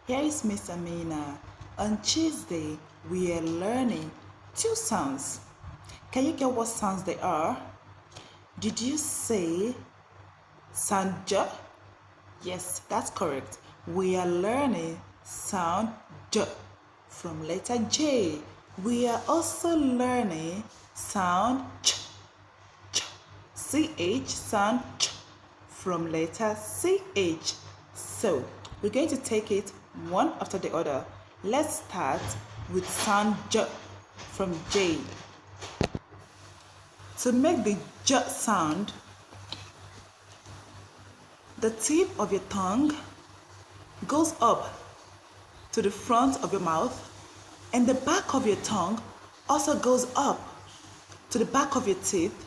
Here is Miss Amina. On Tuesday, we are learning two sounds. Can you get what sounds they are? Did you say sound J? Yes, that's correct. We are learning sound J from letter J. We are also learning sound Ch, CH, sound Ch from letter CH. So, we're going to take it one after the other. Let's start with sound J from J. To make the J sound, the tip of your tongue goes up to the front of your mouth, and the back of your tongue also goes up to the back of your teeth.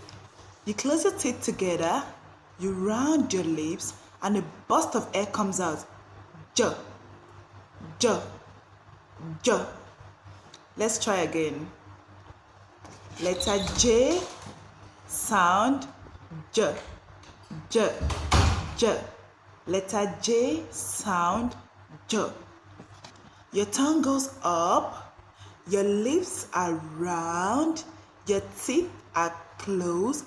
You close your teeth together, you round your lips, and a burst of air comes out. J, J, J. Let's try again. Letter J, sound J, J, J. Letter J, sound J. Your tongue goes up, your lips are round, your teeth are closed,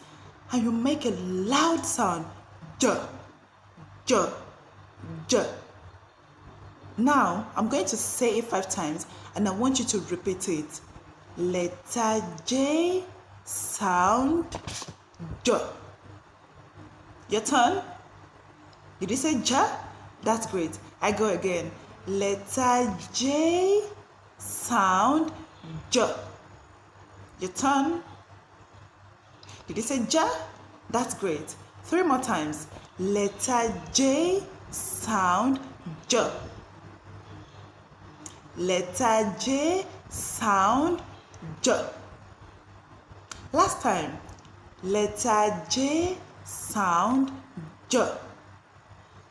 and you make a loud sound. J, J, J. Now, I'm going to say it 5 times, and I want you to repeat it. Letter J, sound J. Your turn. Did you say J? That's great. I go again. Letter J, sound J. Your turn. Did you say J? That's great. 3 more times. Letter J, sound J. Letter J, sound J. Last time. Letter J, sound J.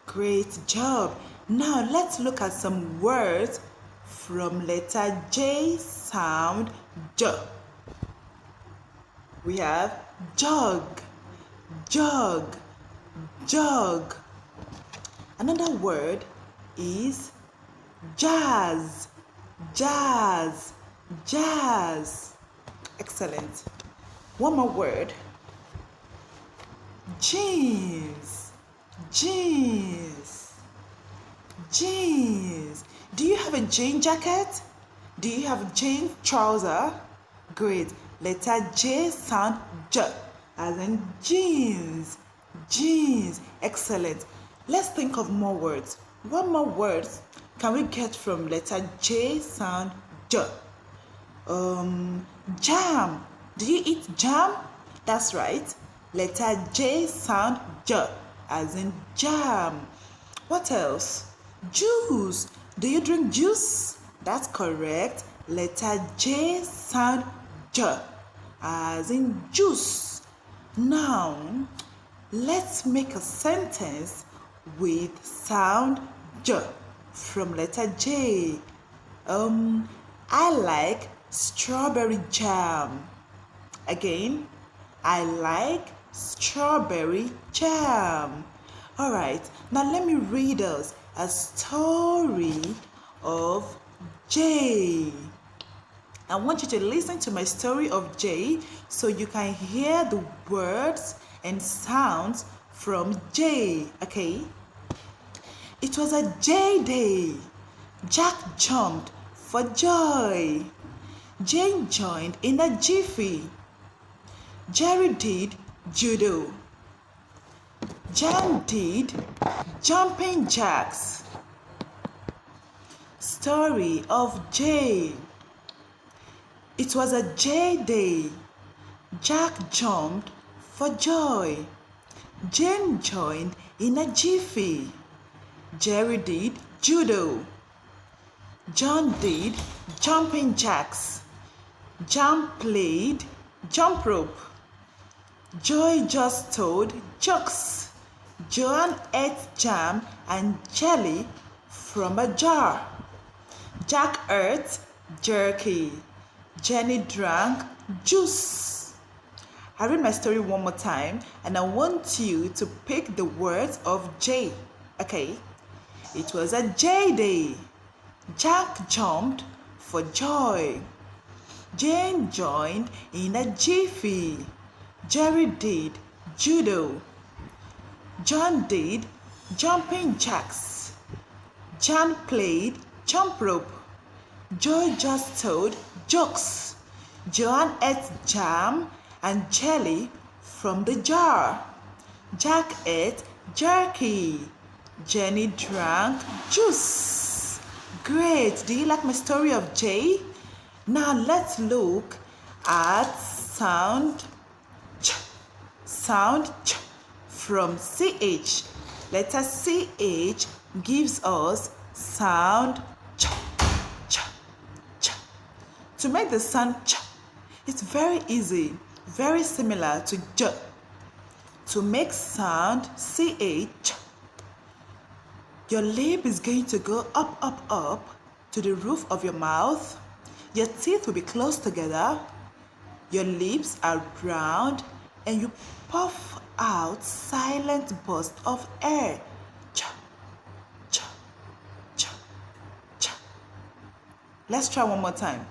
Great job. Now let's look at some words from letter J, sound J. We have jug, jug, jug. Another word is jazz, jazz, jazz. Excellent. One more word. Jeans, jeans, jeans. Do you have a jean jacket? Do you have a jean trouser? Great. Letter J, sound J, as in jeans, jeans. Excellent. Let's think of more words. What more words can we get from letter J, sound J? Jam. Do you eat jam? That's right. Letter J, sound J, as in jam. What else? Juice. Do you drink juice? That's correct. Letter J, sound J, as in juice. Now, let's make a sentence with sound J from letter J. I like strawberry jam. Again, I like strawberry jam. All right, now let me read us a story of J. I want you to listen to my story of J so you can hear the words and sounds from J, okay? It was a J day. Jack jumped for joy. Jane joined in a jiffy. Jerry did judo. Jan did jumping jacks. Story of J. It was a J day. Jack jumped for joy. Jane joined in a jiffy. Jerry did judo. John did jumping jacks. Jan played jump rope. Joy just told jokes. Joan ate jam and jelly from a jar. Jack ate jerky. Jenny drank juice. I read my story one more time and I want you to pick the words of J. Okay? It was a J day. Jack jumped for joy. Jane joined in a jiffy. Jerry did judo. John did jumping jacks. Jan played jump rope. Joy just told jokes. Joanne ate jam and jelly from the jar. Jack ate jerky. Jenny drank juice. Great! Do you like my story of Jay? Now let's look at sound ch. Sound ch from CH. Letter CH gives us sound ch, ch, ch. To make the sound ch, it's very easy, very similar to j. To make sound CH, your lip is going to go up, up, up to the roof of your mouth. Your teeth will be close together. Your lips are round and you puff out silent bursts of air. Cha, cha, cha, cha. Let's try one more time.